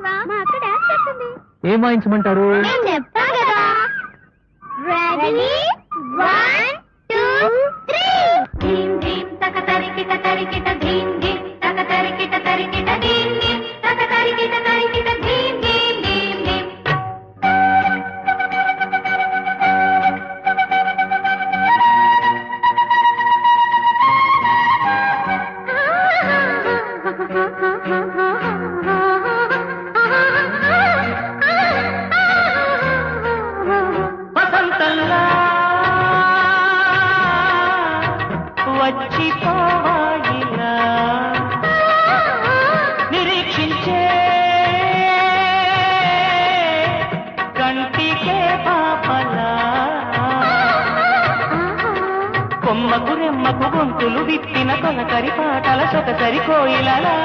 మా అక్క డాన్స్ చేస్తుంది. ఏం వాయించమంటారు? చెప్తాను కదా. రెడీ 1 2 3 ధీం ధీం తక తరికిట తరికిట ధీం ధీం తక తరికిట తరికిట ధీం ధీం తక తరికిట తరికిట ధీం ధీం ధీం ధీం. వచ్చిపోవాయిలా నిరీక్షించే కంటికే పాపలా కొమ్మకు రెమ్మకు గొంతులు విప్పిన కొనకరి పాటల సొకసరి కోయిలలా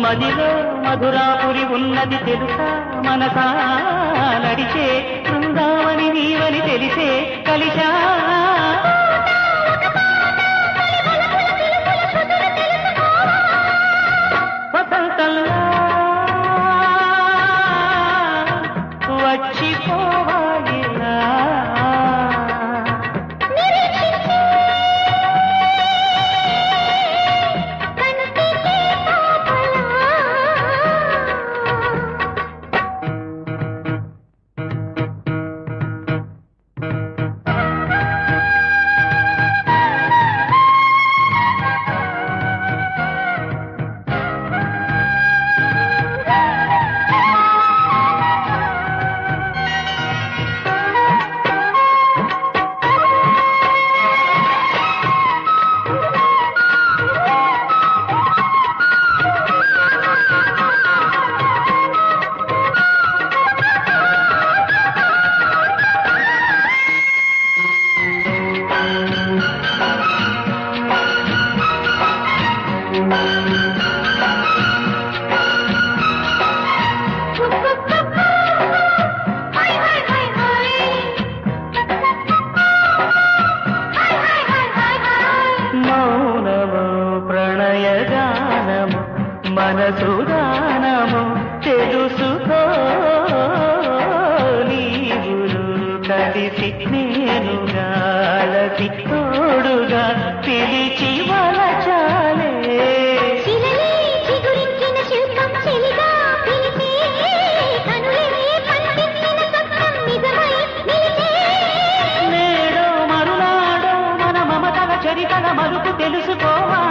మదిలో మధురాపురి ఉన్నది తెలుసా మనసా నడిచే బృందావని నీవని తెలిసే కలిశా వసంతంలా వచ్చిపోవాలిలా మనసుదానము తెలుసుకో నీవులు కలిసి నేనుగా అలసి తోడుగా పిలిచి వలచాలే నేడో మరునాడో మన మమతల చరితల మరుపు తెలుసుకోవా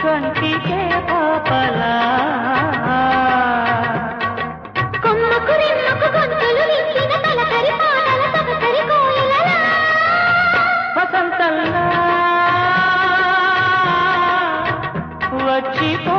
కంటికే పాపలా కొమ్మకు రెమ్మకు గొంతులు విప్పిన తలకరి పాటల సొగసరి కోయిలలా వసంతంలా వచ్చిపో